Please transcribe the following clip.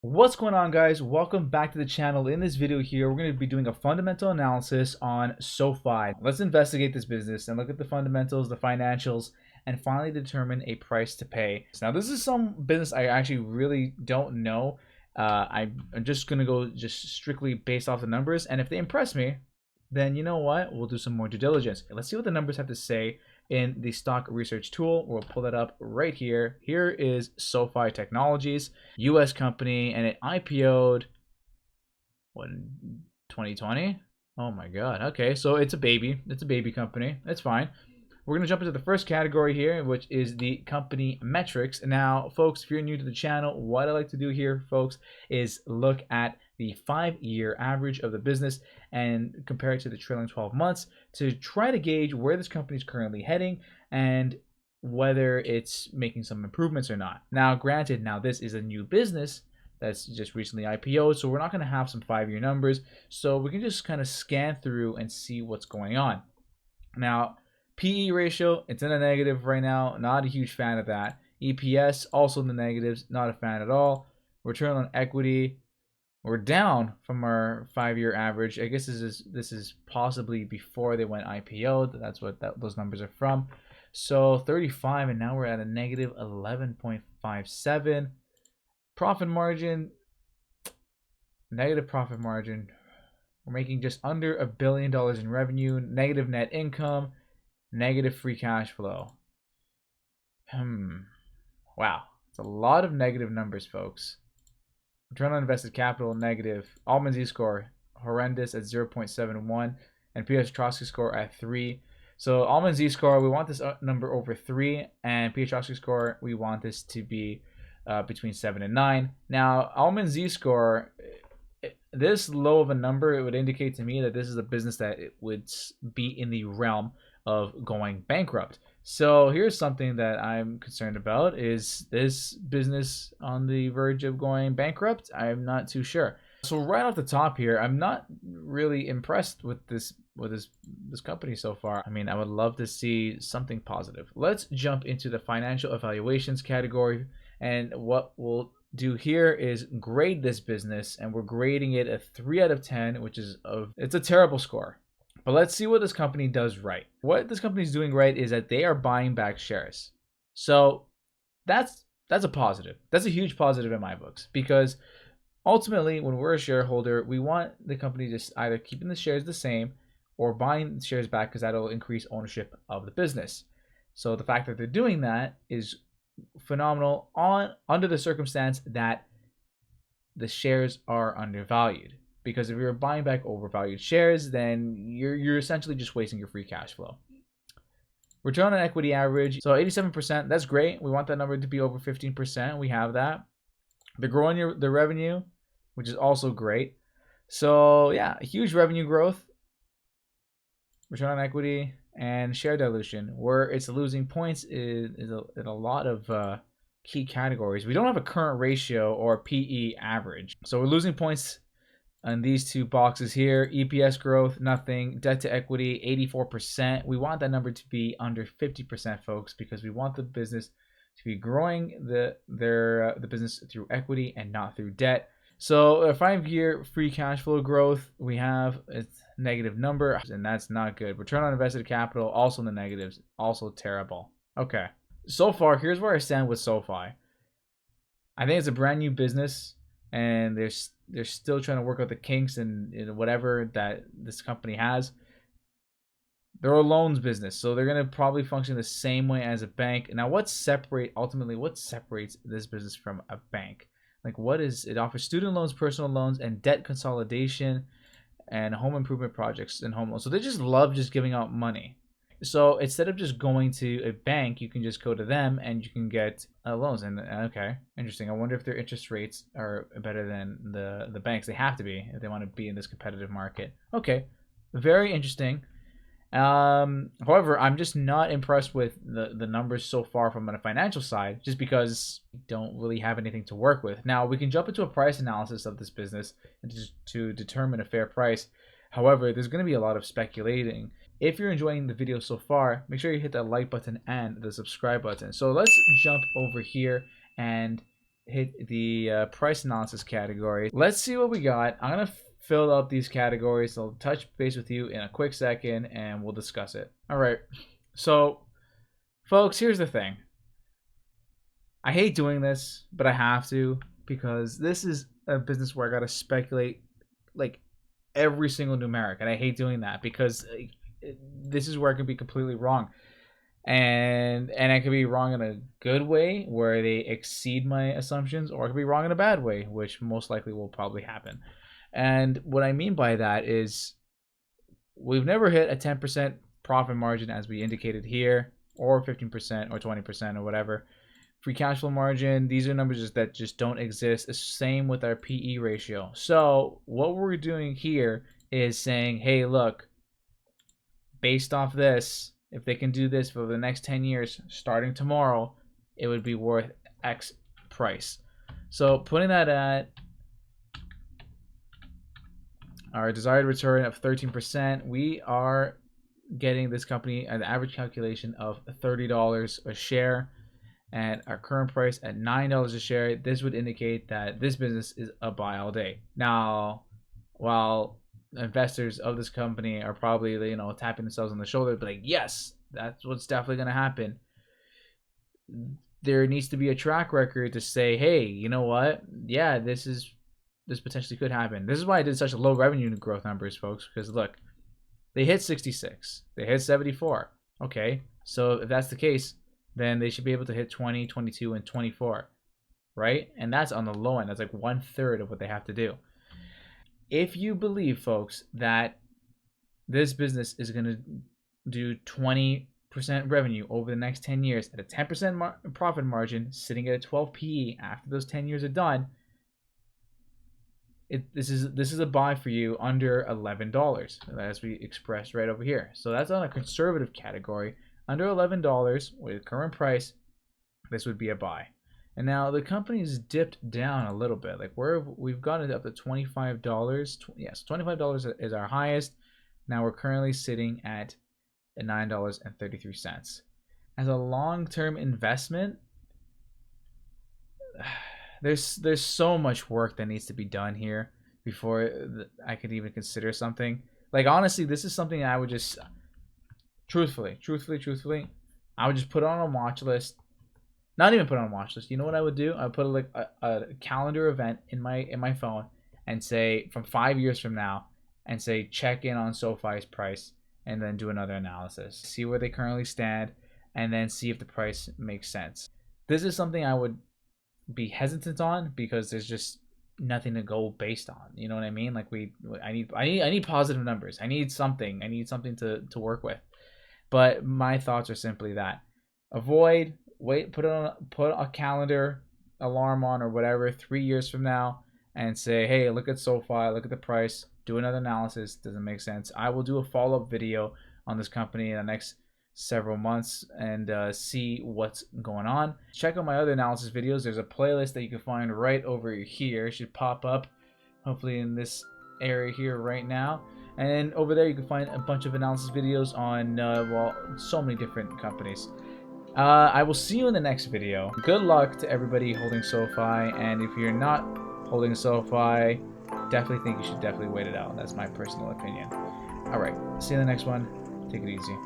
What's going on, guys? Welcome back to the channel. In this video here, we're going to be doing a fundamental analysis on SOFI. Let's investigate this business and look at the fundamentals, the financials, and finally determine a price to pay. Now, this is some business I actually really don't know. I'm just going to go just strictly based off the numbers, and if they impress me, then you know what? We'll do some more due diligence. Let's see what the numbers have to say in the stock research tool. We'll pull that up right here. Here is SOFI Technologies, US company, and it IPO'd in 2020. Oh my god. Okay, so it's a baby. It's a baby company. It's fine. We're going to jump into the first category here, which is the company metrics. Now, folks, if you're new to the channel, what I like to do here, folks, is look at the 5-year average of the business and compare it to the trailing 12 months to try to gauge where this company is currently heading and whether it's making some improvements or not. Now, granted, this is a new business that's just recently IPO'd, so we're not going to have some 5-year numbers, so we can just kind of scan through and see what's going on. Now, PE ratio, it's in a negative right now. Not a huge fan of that. EPS, also in the negatives. Not a fan at all. Return on equity, we're down from our 5-year average. I guess this is possibly before they went IPO. That's what those numbers are from. So 35, and now we're at a negative 11.57. Profit margin, negative profit margin. We're making just under $1 billion in revenue. Negative net income. Negative free cash flow. Wow. It's a lot of negative numbers, folks. Return on invested capital, negative. Altman Z-score, horrendous at 0.71. And Piotrowski score at 3. So Altman Z-score, we want this number over 3. And Piotrowski score, we want this to be between 7 and 9. Now, Altman Z-score, this low of a number, it would indicate to me that this is a business that it would be in the realm of going bankrupt. So here's something that I'm concerned about. Is this business on the verge of going bankrupt? I'm not too sure. So right off the top here, I'm not really impressed with this company so far. I mean, I would love to see something positive. Let's jump into the financial evaluations category, and what we'll do here is grade this business, and we're grading it a 3 out of 10, which is it's a terrible score. But let's see what this company does right. What this company is doing right is that they are buying back shares. So that's a positive. That's a huge positive in my books, because ultimately, when we're a shareholder, we want the company just either keeping the shares the same or buying the shares back, because that'll increase ownership of the business. So the fact that they're doing that is phenomenal under the circumstance that the shares are undervalued. Because if you're buying back overvalued shares, then you're essentially just wasting your free cash flow. Return on equity average, so 87%, that's great. We want that number to be over 15%. We have that. They're growing the revenue, which is also great. So yeah, huge revenue growth. Return on equity and share dilution, where it's losing points in a lot of key categories. We don't have a current ratio or PE average, so we're losing points on these two boxes here. EPS growth, nothing. Debt to equity, 84%. We want that number to be under 50%, folks, because we want the business to be growing the business through equity and not through debt. So a 5-year free cash flow growth, we have a negative number, and that's not good. Return on invested capital, also in the negatives, also terrible. Okay, so far, here's where I stand with SOFI. I think it's a brand new business, and they're still trying to work out the kinks and whatever that this company has. They're a loans business, so they're going to probably function the same way as a bank. Now, what separates this business from a bank? Like, what is it? Offers student loans, personal loans, and debt consolidation, and home improvement projects and home loans. So they just love just giving out money. So instead of just going to a bank, you can just go to them and you can get loans. And okay, interesting. I wonder if their interest rates are better than the banks. They have to be if they want to be in this competitive market. Okay, very interesting. However, I'm just not impressed with the numbers so far from a financial side, just because we don't really have anything to work with. Now, we can jump into a price analysis of this business to determine a fair price. However, there's going to be a lot of speculating. If you're enjoying the video so far, make sure you hit that like button and the subscribe button. So let's jump over here and hit the price analysis category. Let's see what we got. I'm gonna fill out these categories. I'll touch base with you in a quick second, and we'll discuss it. All right. So, folks, here's the thing. I hate doing this, but I have to, because this is a business where I gotta speculate like every single numeric, and I hate doing that because this is where I can be completely wrong, and I could be wrong in a good way where they exceed my assumptions, or I could be wrong in a bad way, which most likely will probably happen. And what I mean by that is we've never hit a 10% profit margin as we indicated here, or 15% or 20% or whatever. Free cash flow margin, these are numbers that just don't exist. The same with our PE ratio. So what we're doing here is saying, hey, look, based off this, if they can do this for the next 10 years, starting tomorrow, it would be worth X price. So putting that at our desired return of 13%, we are getting this company an average calculation of $30 a share. At our current price at $9 a share, this would indicate that this business is a buy all day. Now, while investors of this company are probably, you know, tapping themselves on the shoulder, but like, yes, that's what's definitely going to happen. There needs to be a track record to say, hey, you know what? Yeah, this potentially could happen. This is why I did such a low revenue growth numbers, folks, because look, they hit 66, they hit 74. Okay, so if that's the case, then they should be able to hit 20, 22, and 24, right? And that's on the low end. That's like 1/3 of what they have to do. If you believe, folks, that this business is going to do 20% revenue over the next 10 years at a 10% profit margin, sitting at a 12 PE after those 10 years are done, this is a buy for you under $11, as we expressed right over here. So that's on a conservative category. Under $11 with current price, this would be a buy. And now the company's dipped down a little bit. Like we've gotten it up to $25. Yes, $25 is our highest. Now we're currently sitting at $9.33. As a long-term investment, there's so much work that needs to be done here before I could even consider something. Like honestly, this is something I would just truthfully, I would just put it on a watch list. Not even put it on a watch list. You know what I would do? I would put like a calendar event in my phone and say from 5 years from now, and say check in on SOFI's price, and then do another analysis, see where they currently stand, and then see if the price makes sense. This is something I would be hesitant on because there's just nothing to go based on. You know what I mean? Like I need positive numbers. I need something to work with. But my thoughts are simply that put a calendar alarm on or whatever 3 years from now and say, hey, look at SOFI, look at the price, do another analysis. Doesn't make sense. I will do a follow-up video on this company in the next several months and see what's going on. Check out my other analysis videos. There's a playlist that you can find right over here. It should pop up hopefully in this area here right now. And over there you can find a bunch of analysis videos on, well, so many different companies. I will see you in the next video. Good luck to everybody holding SOFI, and if you're not holding SOFI, definitely think you should definitely wait it out. That's my personal opinion. Alright, see you in the next one. Take it easy.